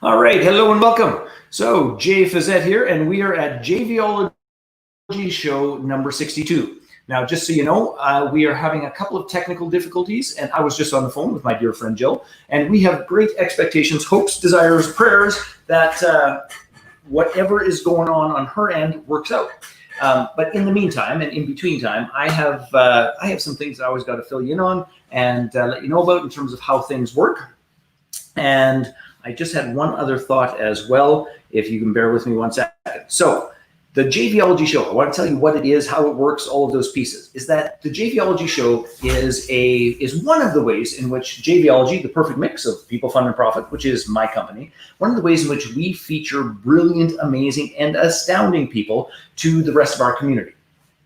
All right, hello and welcome. So Jay Fazette here, and we are at JVology show number 62. Now, just so you know, we are having a couple of technical difficulties, and I was just on the phone with my dear friend Jill, and we have great expectations, hopes, desires, prayers that whatever is going on her end works out. But in the meantime, and in between time, I have some things I always got to fill you in on and let you know about in terms of how things work. And I just had one other thought as well, if you can bear with me 1 second. So the JVology show, I want to tell you what it is, how it works, all of those pieces, is that the JVology show is one of the ways in which JVology, the perfect mix of people, fun, and profit, which is my company, one of the ways in which we feature brilliant, amazing, and astounding people to the rest of our community.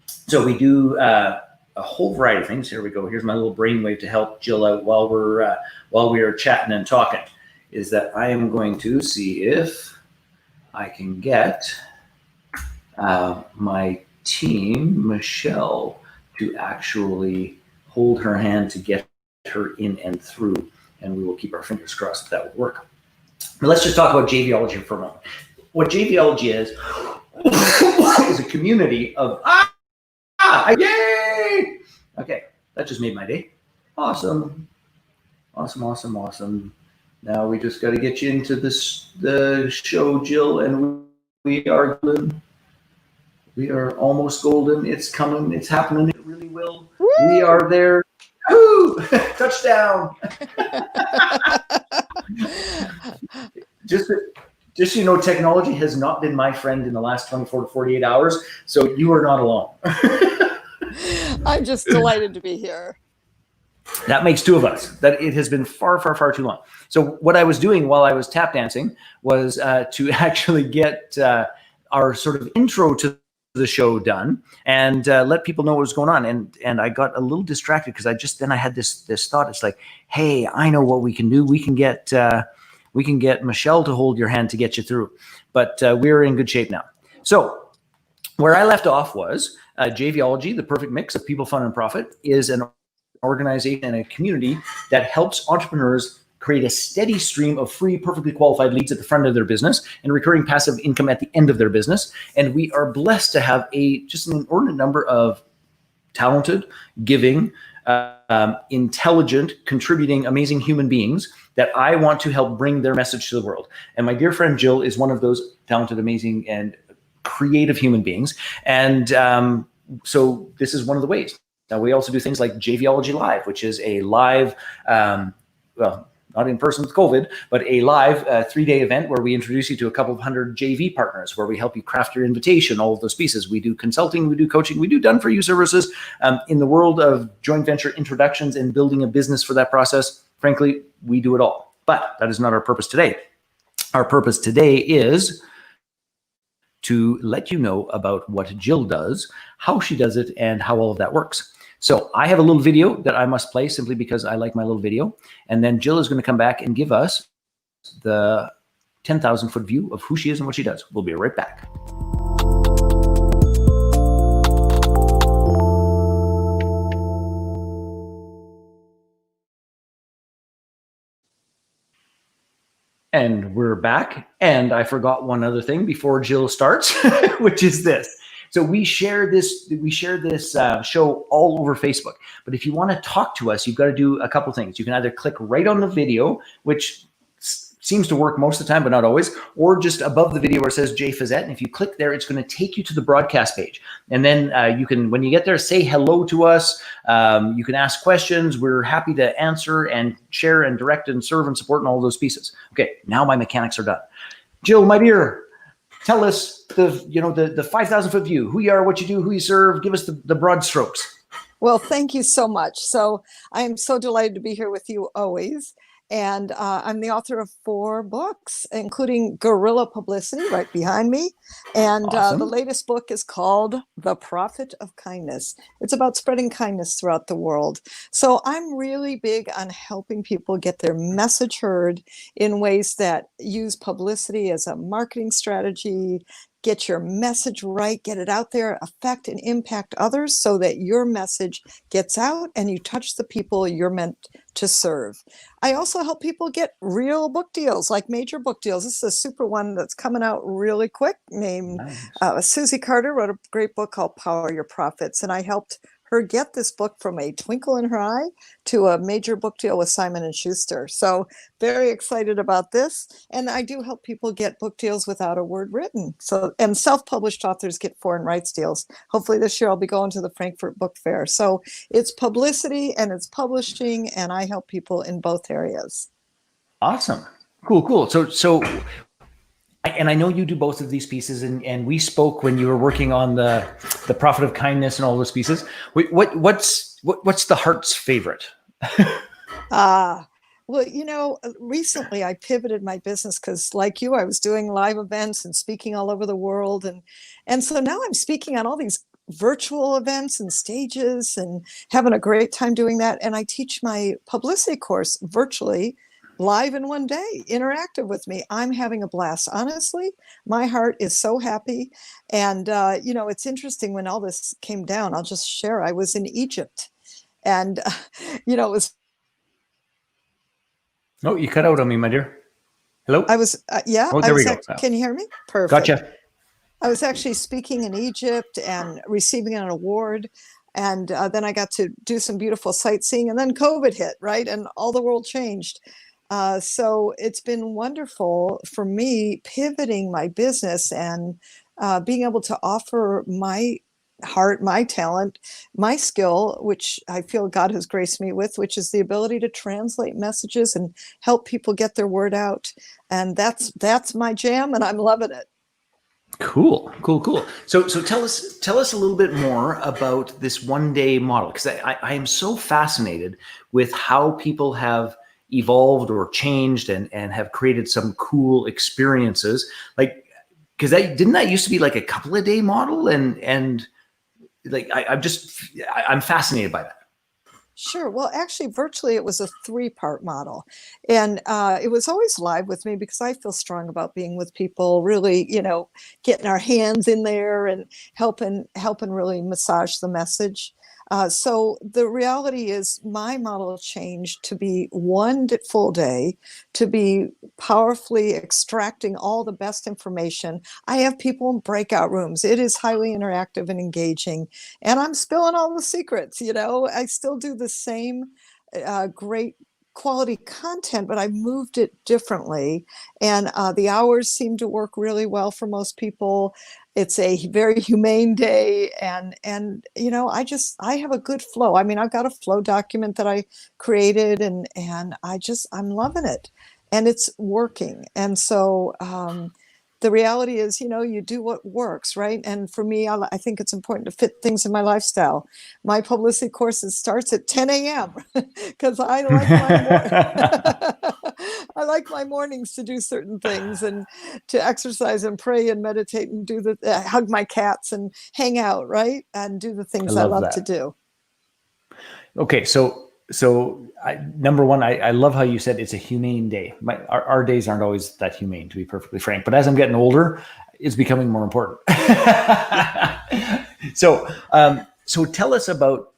So we do a whole variety of things. Here we go. Here's my little brainwave to help Jill out while we are chatting and talking. Is that I am going to see if I can get my team, Michelle, to actually hold her hand to get her in and through, and we will keep our fingers crossed that will work. But let's just talk about JVology for a moment. What JVology is a community of yay! Okay, that just made my day. Awesome. Now we just got to get you into the show, Jill, and we are golden. We are almost golden. It's coming. It's happening. It really will. Woo! We are there. Woo! Touchdown! just so you know, technology has not been my friend in the last 24 to 48 hours, so you are not alone. I'm just delighted to be here. That makes two of us. That it has been far, far, far too long. So what I was doing while I was tap dancing was to actually get our sort of intro to the show done and let people know what was going on. And I got a little distracted because I had this thought. It's like, hey, I know what we can do. We can get Michelle to hold your hand to get you through. But we're in good shape now. So where I left off was JVology, the perfect mix of people, fun, and profit, is an organization and a community that helps entrepreneurs create a steady stream of free, perfectly qualified leads at the front of their business and recurring passive income at the end of their business. And we are blessed to have just an inordinate number of talented, giving, intelligent, contributing, amazing human beings that I want to help bring their message to the world. And my dear friend Jill is one of those talented, amazing, and creative human beings. And so this is one of the ways. Now, we also do things like JVology Live, which is a live, well, not in person with COVID, but a live 3-day event where we introduce you to a couple of hundred JV partners, where we help you craft your invitation, all of those pieces. We do consulting, we do coaching, we do done-for-you services. In the world of joint venture introductions and building a business for that process, frankly, we do it all. But that is not our purpose today. Our purpose today is to let you know about what Jill does, how she does it, and how all of that works. So I have a little video that I must play simply because I like my little video. And then Jill is going to come back and give us the 10,000 foot view of who she is and what she does. We'll be right back. And we're back. And I forgot one other thing before Jill starts, which is this. So we share this show all over Facebook. But if you want to talk to us, you've got to do a couple things. You can either click right on the video, which seems to work most of the time, but not always, or just above the video where it says Jay Fazette. And if you click there, it's going to take you to the broadcast page. And then you can, when you get there, say hello to us. You can ask questions. We're happy to answer and share and direct and serve and support and all those pieces. Okay, now my mechanics are done. Jill, my dear, tell us the 5,000 foot view, who you are, what you do, who you serve. Give us the broad strokes. Well, thank you so much. So I am so delighted to be here with you always. And I'm the author of 4 books, including Guerrilla Publicity right behind me. And Awesome. The latest book is called The Profit of Kindness. It's about spreading kindness throughout the world. So I'm really big on helping people get their message heard in ways that use publicity as a marketing strategy, get your message right, get it out there, affect and impact others so that your message gets out and you touch the people you're meant to serve. I also help people get real book deals, like major book deals. This is a super one that's coming out really quick, named Nice. Susie Carter wrote a great book called Power Your Profits. And I helped her get this book from a twinkle in her eye to a major book deal with Simon & Schuster. So very excited about this. And I do help people get book deals without a word written. So, and self-published authors get foreign rights deals. Hopefully this year I'll be going to the Frankfurt Book Fair. So it's publicity and it's publishing, and I help people in both areas. Awesome. Cool. And I know you do both of these pieces, and we spoke when you were working on the profit of kindness and all those pieces. What's the heart's favorite? Well, recently I pivoted my business because, like you, I was doing live events and speaking all over the world. And so now I'm speaking on all these virtual events and stages and having a great time doing that. And I teach my publicity course virtually, live in one day, interactive with me. I'm having a blast. Honestly, my heart is so happy. And, it's interesting when all this came down, I'll just share, I was in Egypt and, it was. Oh, you cut out on me, my dear. Hello? I was, Oh, there we go. Can you hear me? Perfect. Gotcha. I was actually speaking in Egypt and receiving an award. And then I got to do some beautiful sightseeing, and then COVID hit, right? And all the world changed. So it's been wonderful for me pivoting my business and being able to offer my heart, my talent, my skill, which I feel God has graced me with, which is the ability to translate messages and help people get their word out. And that's my jam, and I'm loving it. Cool. So tell us a little bit more about this one-day model, because I am so fascinated with how people have evolved or changed and have created some cool experiences. Like, because didn't that used to be like a couple of day model, and like I'm fascinated by that. Sure. Well, actually, virtually, it was a 3-part model. And it was always live with me because I feel strong about being with people, really, getting our hands in there and helping really massage the message. So the reality is my model changed to be one full day, to be powerfully extracting all the best information. I have people in breakout rooms. It is highly interactive and engaging. And I'm spilling all the secrets. I still do the same great quality content, but I moved it differently. And the hours seem to work really well for most people. It's a very humane day. And I have a good flow. I mean, I've got a flow document that I created, and I'm loving it, and it's working. And so, the reality is, you do what works, right? And for me, I think it's important to fit things in my lifestyle. My publicity courses starts at 10 a.m. because I like my mornings to do certain things and to exercise and pray and meditate and do hug my cats and hang out, right? And do the things I love to do. Okay, so number one, I love how you said it's a humane day. Our days aren't always that humane, to be perfectly frank. But as I'm getting older, it's becoming more important. So tell us about,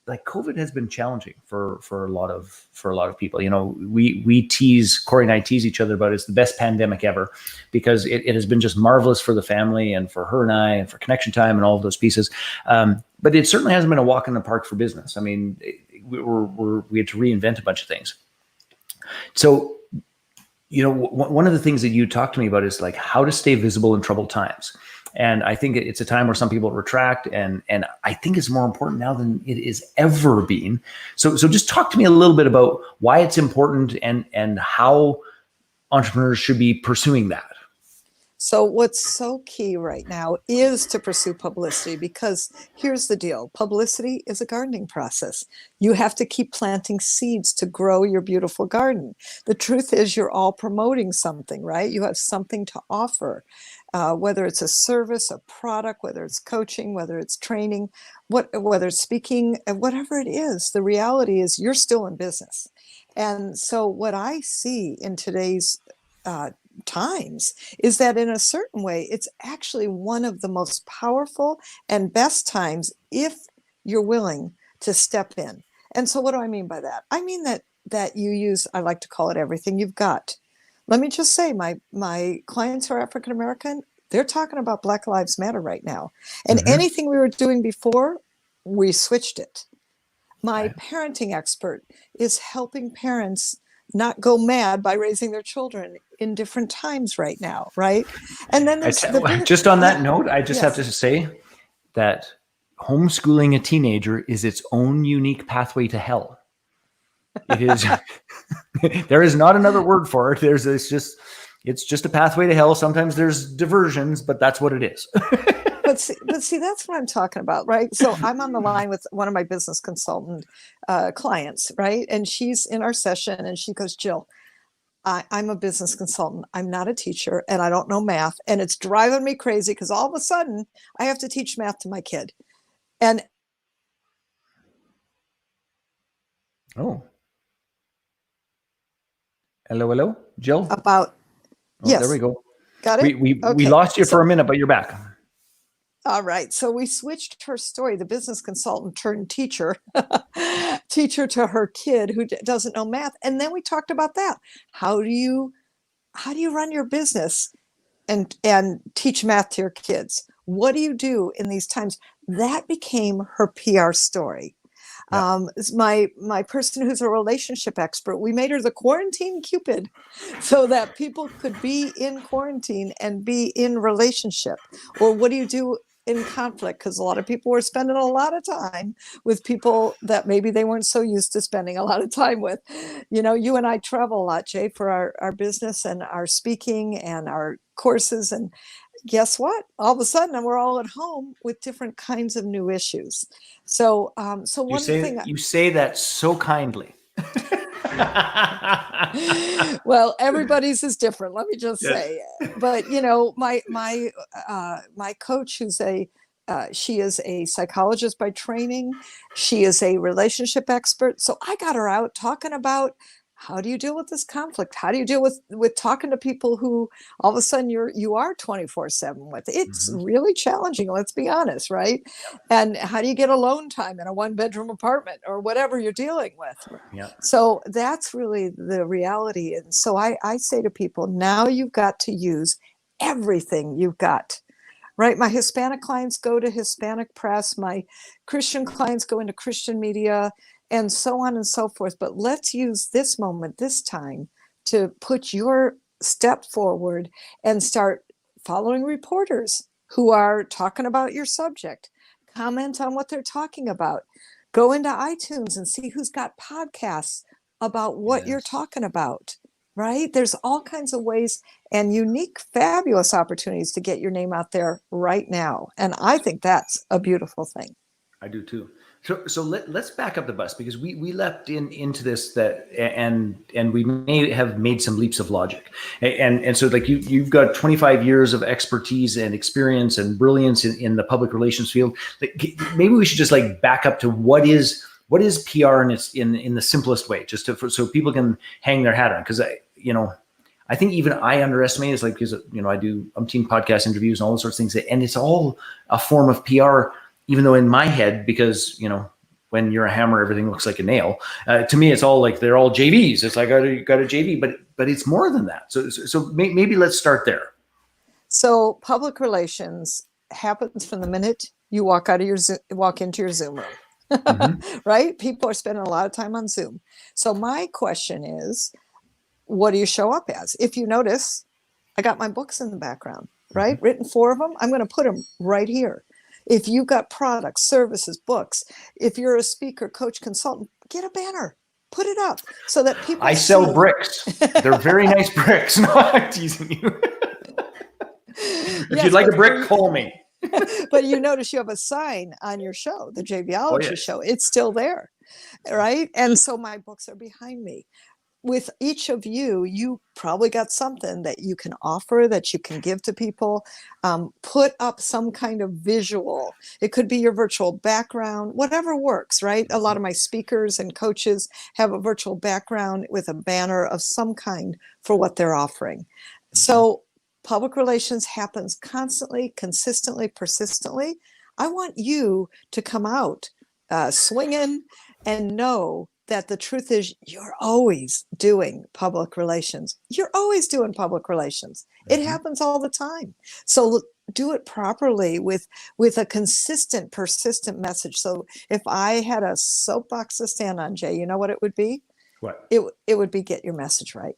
like, COVID has been challenging for a lot of people. We tease, Corey and I tease each other about it's the best pandemic ever, because it has been just marvelous for the family and for her and I and for connection time and all of those pieces. But it certainly hasn't been a walk in the park for business. I mean, we had to reinvent a bunch of things. So, one of the things that you talked to me about is like how to stay visible in troubled times. And I think it's a time where some people retract, and I think it's more important now than it has ever been. So just talk to me a little bit about why it's important and how entrepreneurs should be pursuing that. So what's so key right now is to pursue publicity, because here's the deal. Publicity is a gardening process. You have to keep planting seeds to grow your beautiful garden. The truth is you're all promoting something, right? You have something to offer, whether it's a service, a product, whether it's coaching, whether it's training, whether it's speaking, whatever it is. The reality is you're still in business. And so what I see in today's times is that in a certain way, it's actually one of the most powerful and best times if you're willing to step in. And so what do I mean by that? I mean that you use, I like to call it everything you've got. Let me just say, my clients who are African American, they're talking about Black Lives Matter right now. And anything we were doing before, we switched it. My parenting expert is helping parents not go mad by raising their children in different times right now, right? And then there's just on that note, I just have to say that homeschooling a teenager is its own unique pathway to hell. It is. There is not another word for it. It's just a pathway to hell. Sometimes there's diversions, but that's what it is. But see, that's what I'm talking about, right? So I'm on the line with one of my business consultant clients, right? And she's in our session and she goes, Jill, I'm a business consultant. I'm not a teacher and I don't know math. And it's driving me crazy because all of a sudden I have to teach math to my kid. And hello, Jill. Yes, there we go. Got it. We lost you for a minute, but you're back. All right. So we switched her story. The business consultant turned teacher to her kid who doesn't know math. And then we talked about that. How do you run your business and teach math to your kids? What do you do in these times? That became her PR story. Yeah. My person who's a relationship expert, we made her the quarantine Cupid so that people could be in quarantine and be in relationship. Or what do you do in conflict? Because a lot of people were spending a lot of time with people that maybe they weren't so used to spending a lot of time with. You know, you and I travel a lot, Jay, for our business and our speaking and our courses. And guess what? All of a sudden, we're all at home with different kinds of new issues. So one thing you say that so kindly. Well, everybody's is different. Let me just say. But you know, my coach, who's she is a psychologist by training. She is a relationship expert. So I got her out talking about, how do you deal with this conflict? How do you deal with talking to people who all of a sudden you are 24/7 with? It's really challenging, let's be honest, right? And how do you get alone time in a 1-bedroom apartment or whatever you're dealing with? Yeah. So that's really the reality. And so I say to people, now you've got to use everything you've got. Right? My Hispanic clients go to Hispanic press. My Christian clients go into Christian media, and so on and so forth. But let's use this moment, this time, to put your step forward and start following reporters who are talking about your subject. Comment on what they're talking about. Go into iTunes and see who's got podcasts about what you're talking about, right? There's all kinds of ways and unique, fabulous opportunities to get your name out there right now. And I think that's a beautiful thing. I do too. So let's back up the bus, because we leapt into this and we may have made some leaps of logic. And so like you've got 25 years of expertise and experience and brilliance in the public relations field. Like, maybe we should just like back up to what is PR in the simplest way, just so people can hang their hat on. Because I think even I underestimate it, because I do umpteen podcast interviews and all those sorts of things, and it's all a form of PR. Even though in my head, because, when you're a hammer, everything looks like a nail. To me, it's all like they're all JVs. It's like, you got a JV, but it's more than that. So maybe let's start there. So public relations happens from the minute you walk into your Zoom room, right? People are spending a lot of time on Zoom. So my question is, what do you show up as? If you notice, I got my books in the background, right? Written 4 of them. I'm going to put them right here. If you've got products, services, books, if you're a speaker, coach, consultant, get a banner, put it up so that people I sell bricks. They're very nice bricks. No, I'm teasing you. If you'd like a brick, call me. But you notice you have a sign on your show, the JVology show. It's still there, right? And so my books are behind me. With each of you, you probably got something that you can offer, that you can give to people. Put up some kind of visual. It could be your virtual background, whatever works, right? A lot of my speakers and coaches have a virtual background with a banner of some kind for what they're offering. So public relations happens constantly, consistently, persistently. I want you to come out swinging and know that the truth is you're always doing public relations. You're always doing public relations. It happens all the time. So do it properly with a consistent, persistent message. So if I had a soapbox to stand on, Jay, you know what it would be? What? It would be get your message right.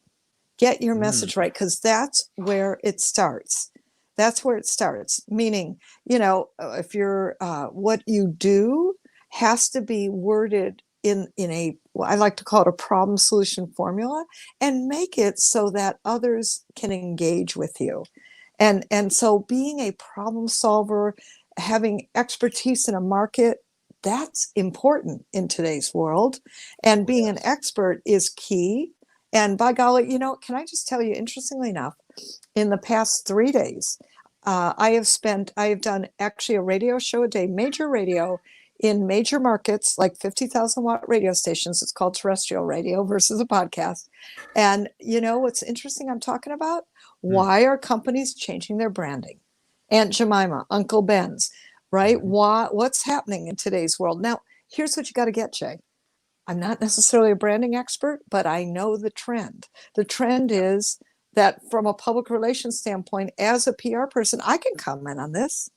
Get your message right, because that's where it starts. That's where it starts. Meaning, if you're what you do has to be worded in a, I like to call it a problem solution formula, and make it so that others can engage with you. And so being a problem solver, having expertise in a market, that's important in today's world. And being an expert is key. And by golly, can I just tell you, interestingly enough, in the past 3 days, I have done actually a radio show a day, major radio in major markets, like 50,000 watt radio stations. It's called terrestrial radio versus a podcast. And what's interesting I'm talking about? Why are companies changing their branding? Aunt Jemima, Uncle Ben's, right? What's happening in today's world? Now, here's what you got to get, Jay. I'm not necessarily a branding expert, but I know the trend. The trend is that from a public relations standpoint, as a PR person, I can comment on this.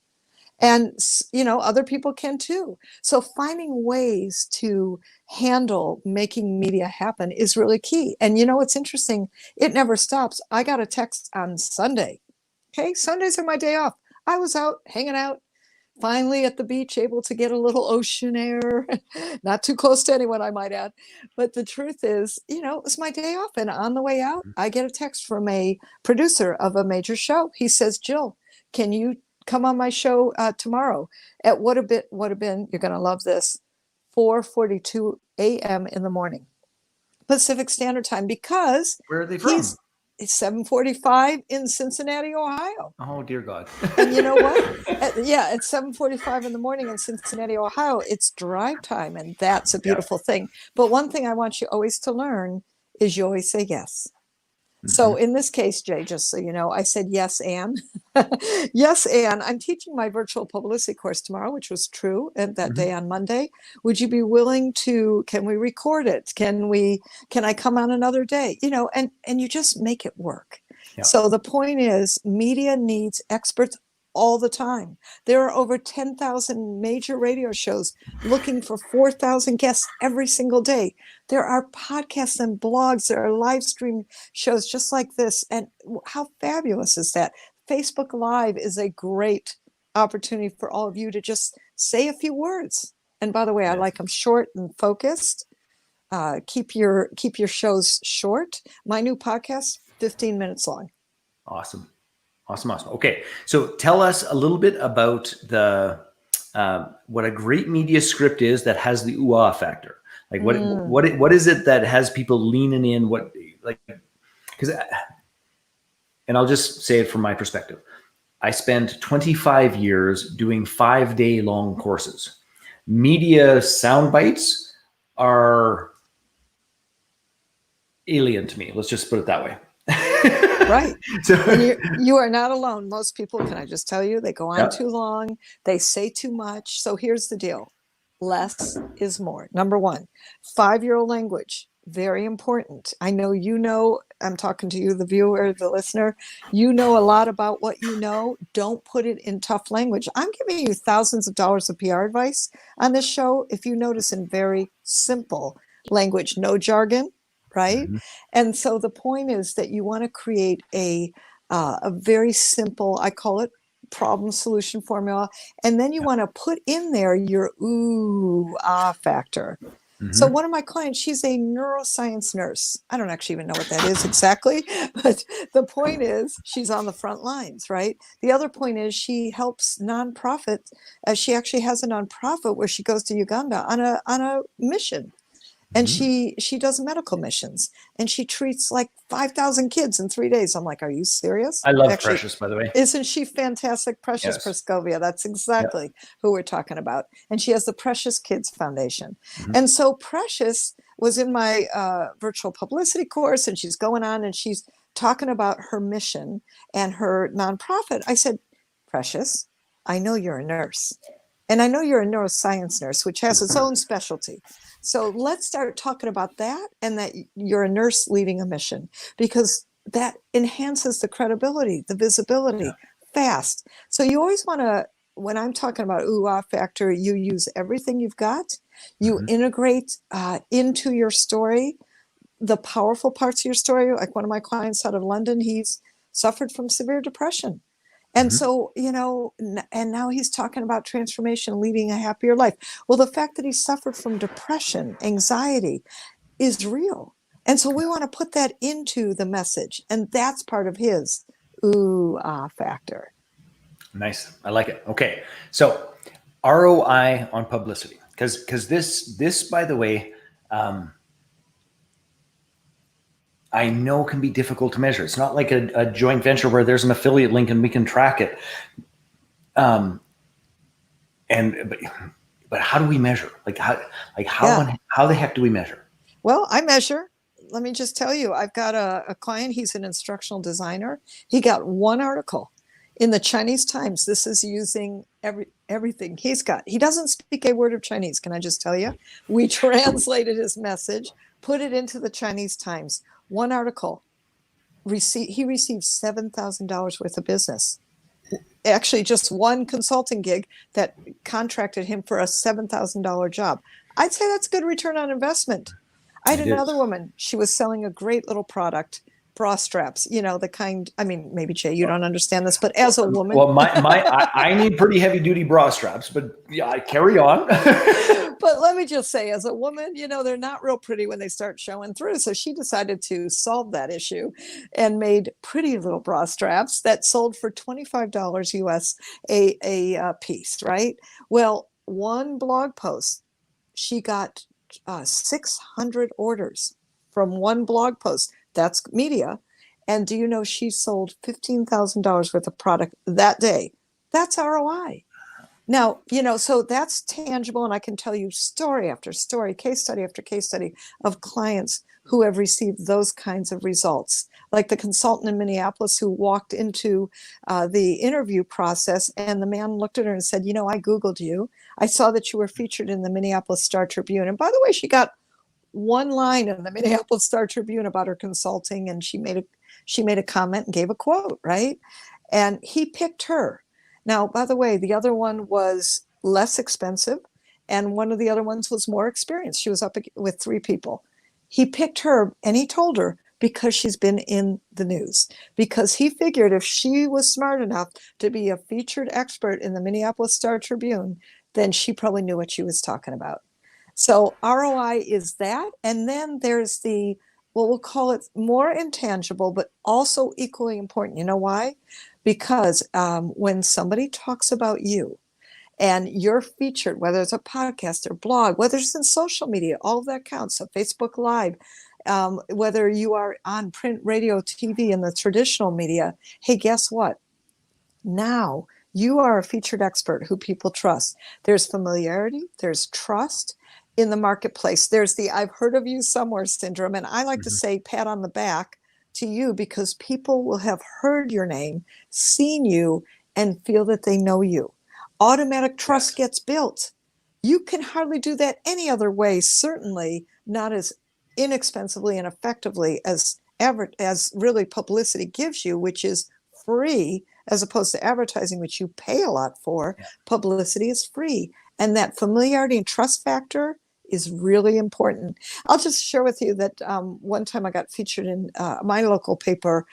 And, other people can too. So finding ways to handle making media happen is really key. And what's interesting? It never stops. I got a text on Sunday. Okay, Sundays are my day off. I was out hanging out, finally at the beach, able to get a little ocean air, not too close to anyone, I might add. But the truth is, it's my day off. And on the way out, I get a text from a producer of a major show. He says, Jill, can you come on my show tomorrow at what have been, you're going to love this, 4:42 a.m. in the morning, Pacific Standard Time, because where are they from? It's 7:45 in Cincinnati, Ohio. Oh, dear God. And you know what? At 7:45 in the morning in Cincinnati, Ohio, it's drive time. And that's a beautiful thing. But one thing I want you always to learn is you always say yes. So in this case, Jay, just so you know, I said yes, and yes, and I'm teaching my virtual publicity course tomorrow, which was true at that day on Monday. Would you be willing to, can we record it? Can I come on another day? And you just make it work. Yeah. So the point is, media needs experts all the time. There are over 10,000 major radio shows looking for 4,000 guests every single day. There are podcasts and blogs. There are live stream shows just like this. And how fabulous is that? Facebook Live is a great opportunity for all of you to just say a few words. And by the way, I like them short and focused. Keep your shows short. My new podcast, 15 minutes long. Awesome. Okay, so tell us a little bit about the what a great media script is that has the ooh-ah factor. Like what is it that has people leaning in? And I'll just say it from my perspective. I spent 25 years doing 5-day long courses. Media sound bites are alien to me. Let's just put it that way. Right. So you are not alone. Most people, can I just tell you, they go on too long. They say too much. So here's the deal. Less is more. Number one, 5-year-old language. Very important. I know, I'm talking to you, the viewer, the listener. You know a lot about what you know. Don't put it in tough language. I'm giving you thousands of dollars of PR advice on this show. If you notice, in very simple language, no jargon. Right. And so the point is that you want to create a very simple, I call it problem solution formula. And then you want to put in there your ooh, ah factor. So one of my clients, she's a neuroscience nurse. I don't actually even know what that is exactly. But the point is she's on the front lines. Right. The other point is she helps nonprofits. She actually has a nonprofit where she goes to Uganda on a mission. And she does medical missions, and she treats like 5,000 kids in 3 days. I'm like, are you serious? I love Precious, by the way. Isn't she fantastic? Precious Praskovia. That's exactly who we're talking about. And she has the Precious Kids Foundation. And so Precious was in my virtual publicity course, and she's going on, and she's talking about her mission and her nonprofit, I said, Precious, I know you're a nurse. And I know you're a neuroscience nurse, which has its own specialty. So let's start talking about that, and that you're a nurse leading a mission, because that enhances the credibility, the visibility, fast. So you always want to, when I'm talking about ooh-ah factor, you use everything you've got. You integrate into your story the powerful parts of your story. Like one of my clients out of London, he's suffered from severe depression. And so, you know, and now he's talking about transformation, leading a happier life. Well, the fact that he suffered from depression, anxiety is real. And so we want to put that into the message. And that's part of his ooh-ah factor. Nice. I like it. Okay. So ROI on publicity, because this, by the way, I know can be difficult to measure. It's not like a joint venture where there's an affiliate link and we can track it. But how do we measure? How the heck do we measure? Well, I measure. Let me just tell you, I've got a client. He's an instructional designer. He got one article in the Chinese Times. This is using everything he's got. He doesn't speak a word of Chinese. Can I just tell you? We translated his message, put it into the Chinese Times. One article, he received $7,000 worth of business. Actually, just one consulting gig that contracted him for a $7,000 job. I'd say that's a good return on investment. I had another woman. She was selling a great little product, bra straps, you know, the kind, I mean, maybe Jay, you don't understand this, but as a woman. Well, I need pretty heavy duty bra straps, but yeah, I carry on. But let me just say, as a woman, you know, they're not real pretty when they start showing through. So she decided to solve that issue and made pretty little bra straps that sold for $25 US a piece, right? Well, one blog post, she got 600 orders from one blog post. That's media. And do you know she sold $15,000 worth of product that day? That's ROI. Now, you know, so that's tangible. And I can tell you story after story, case study after case study of clients who have received those kinds of results. Like the consultant in Minneapolis who walked into the interview process, and the man looked at her and said, you know, I Googled you. I saw that you were featured in the Minneapolis Star Tribune. And by the way, she got one line in the Minneapolis Star Tribune about her consulting, and she made a comment and gave a quote, right? And he picked her. Now, by the way, the other one was less expensive, and one of the other ones was more experienced. She was up with 3 people. He picked her, and he told her because she's been in the news, because he figured if she was smart enough to be a featured expert in the Minneapolis Star Tribune, then she probably knew what she was talking about. So ROI is that. And then there's the, well, we'll call it more intangible, but also equally important. You know why? Because when somebody talks about you and you're featured, whether it's a podcast or blog, whether it's in social media, all of that counts. So Facebook Live, whether you are on print, radio, TV, in the traditional media, hey, guess what? Now you are a featured expert who people trust. There's familiarity, there's trust in the marketplace. There's the I've heard of you somewhere syndrome. And I like to say pat on the back to you, because people will have heard your name, seen you, and feel that they know you. Automatic trust gets built. You can hardly do that any other way, certainly not as inexpensively and effectively as really publicity gives you, which is free, as opposed to advertising, which you pay a lot for. Publicity is free. And that familiarity and trust factor is really important. I'll just share with you that one time I got featured in my local paper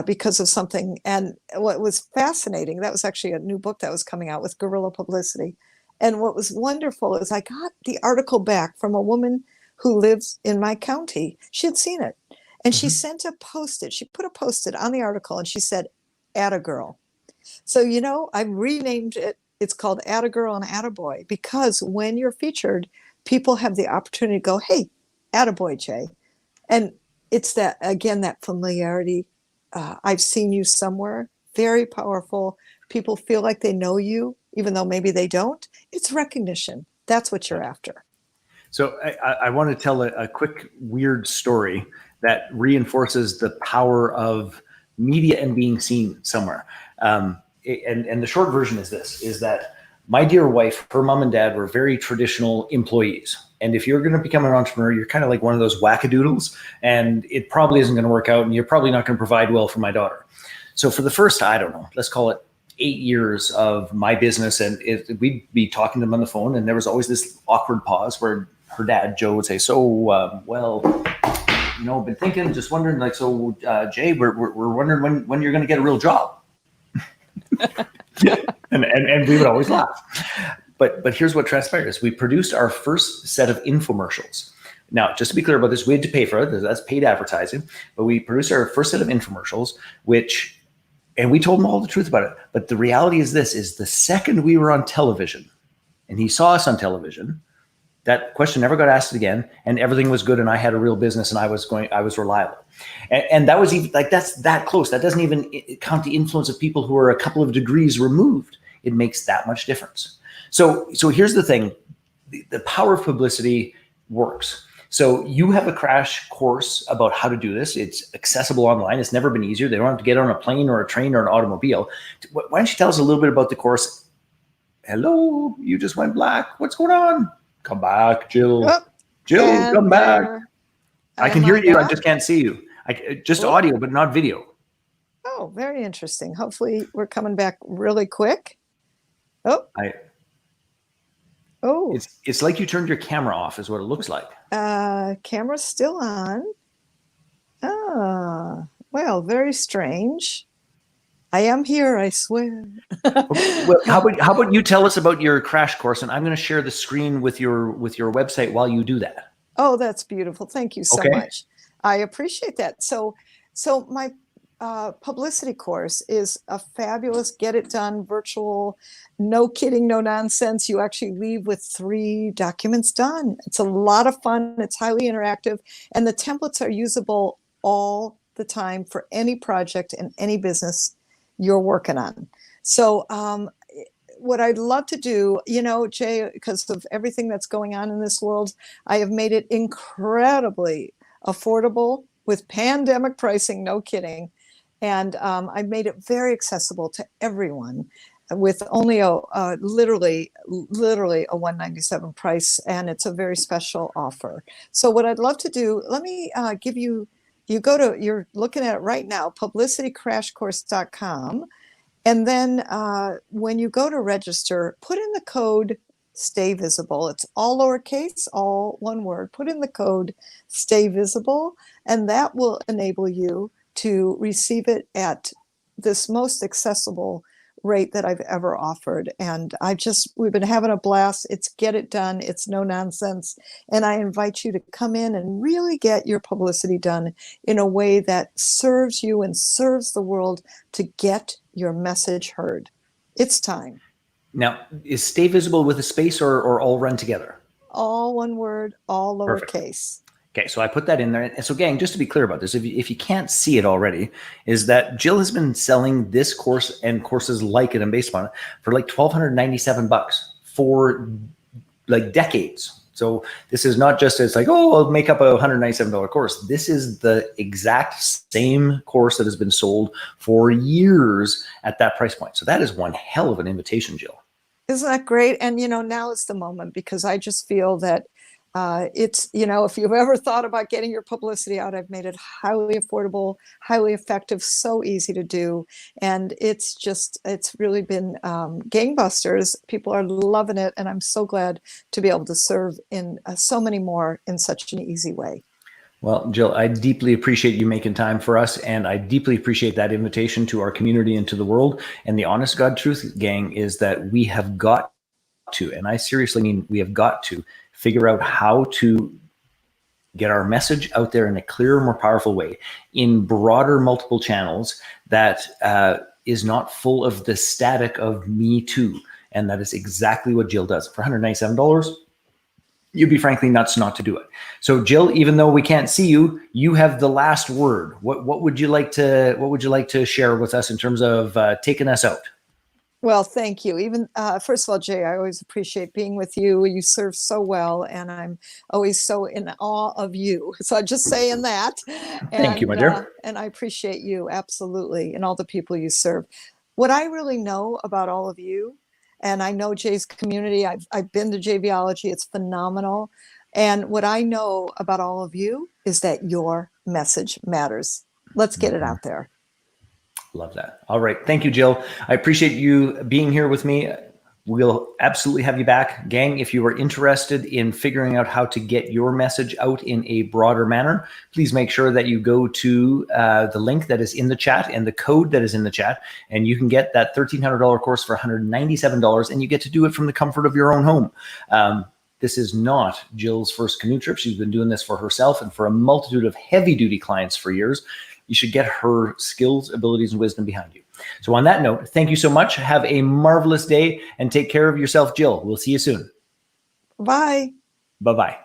because of something. And what was fascinating, that was actually a new book that was coming out with guerrilla publicity. And what was wonderful is I got the article back from a woman who lives in my county. She had seen it. And she sent a post-it. She put a post-it on the article and she said, "Atta girl." So, you know, I renamed it. It's called Atta Girl and Atta Boy, because when you're featured, people have the opportunity to go, "Hey, atta boy, Jay." And it's that, again, that familiarity. I've seen you somewhere. Very powerful. People feel like they know you, even though maybe they don't. It's recognition. That's what you're after. So I want to tell a quick weird story that reinforces the power of media and being seen somewhere. And the short version is this, is that my dear wife, her mom and dad were very traditional employees. And if you're going to become an entrepreneur, you're kind of like one of those wackadoodles, and it probably isn't going to work out, and you're probably not going to provide well for my daughter. So for the first, I don't know, let's call it 8 years of my business, and we'd be talking to them on the phone, and there was always this awkward pause where her dad, Joe, would say, so, well, you know, been thinking, just wondering, like, so, Jay, we're wondering when you're going to get a real job. and we would always laugh. But here's what transpired is we produced our first set of infomercials. Now, just to be clear about this, we had to pay for it. That's paid advertising. But we produced our first set of infomercials, and we told him all the truth about it. But the reality is this, is the second we were on television and he saw us on television, that question never got asked again, and everything was good, and I had a real business, and I was reliable. And that was even like, that's that close. That doesn't even count the influence of people who are a couple of degrees removed. It makes that much difference. So here's the thing, the power of publicity works. So you have a crash course about how to do this. It's accessible online. It's never been easier. They don't have to get on a plane or a train or an automobile. Why don't you tell us a little bit about the course? Hello, you just went black. What's going on? Come back, Jill. Oh, Jill, come back. I can hear you. Back. I just can't see you. Just audio, but not video. Oh, very interesting. Hopefully we're coming back really quick. It's like you turned your camera off is what it looks like. Camera's still on. Well, very strange. I am here, I swear. Well, how about you tell us about your crash course, and I'm going to share the screen with your website while you do that. Oh, that's beautiful. Thank you so much. I appreciate that. So my publicity course is a fabulous, get it done, virtual, no kidding, no nonsense. You actually leave with 3 documents done. It's a lot of fun. It's highly interactive, and the templates are usable all the time for any project and any business you're working on. So what I'd love to do, you know, Jay, because of everything that's going on in this world, I have made it incredibly affordable with pandemic pricing, no kidding. And I've made it very accessible to everyone with only literally a $197 price. And it's a very special offer. So what I'd love to do, let me give you, you're looking at it right now, publicitycrashcourse.com. And then when you go to register, put in the code Stay Visible. It's all lowercase, all one word. Put in the code Stay Visible, and that will enable you to receive it at this most accessible rate that I've ever offered. And we've been having a blast. It's get it done. It's no nonsense. And I invite you to come in and really get your publicity done in a way that serves you and serves the world to get your message heard. It's time. Now, is Stay Visible with a space or all run together? All one word, all lowercase. Perfect. Okay, so I put that in there. And so, gang, just to be clear about this, if you can't see it already, is that Jill has been selling this course and courses like it and based upon it for like $1,297 for like decades. So this is not just, it's like, oh, I'll make up a $197 course. This is the exact same course that has been sold for years at that price point. So that is one hell of an invitation, Jill. Isn't that great? And, you know, now is the moment, because I just feel that it's, you know, if you've ever thought about getting your publicity out, I've made it highly affordable, highly effective, so easy to do. And it's really been gangbusters. People are loving it. And I'm so glad to be able to serve in so many more in such an easy way. Well, Jill, I deeply appreciate you making time for us. And I deeply appreciate that invitation to our community and to the world. And the honest God truth, gang, is that we have got to, and I seriously mean we have got to, figure out how to get our message out there in a clearer, more powerful way in broader multiple channels that is not full of the static of me too. And that is exactly what Jill does. For $197, you'd be frankly nuts not to do it. So Jill, even though we can't see you, you have the last word. What would you like to share with us in terms of taking us out? Well, thank you. Even first of all, Jay, I always appreciate being with you. You serve so well, and I'm always so in awe of you. So I'm just saying that. Thank you, my dear. And I appreciate you absolutely, and all the people you serve. What I really know about all of you, and I know Jay's community. I've been to JVology. It's phenomenal. And what I know about all of you is that your message matters. Let's get it out there. Love that. All right. Thank you, Jill. I appreciate you being here with me. We'll absolutely have you back. Gang, if you are interested in figuring out how to get your message out in a broader manner, please make sure that you go to the link that is in the chat and the code that is in the chat, and you can get that $1,300 course for $197, and you get to do it from the comfort of your own home. This is not Jill's first canoe trip. She's been doing this for herself and for a multitude of heavy-duty clients for years. You should get her skills, abilities, and wisdom behind you. So on that note, thank you so much. Have a marvelous day and take care of yourself, Jill. We'll see you soon. Bye. Bye-bye.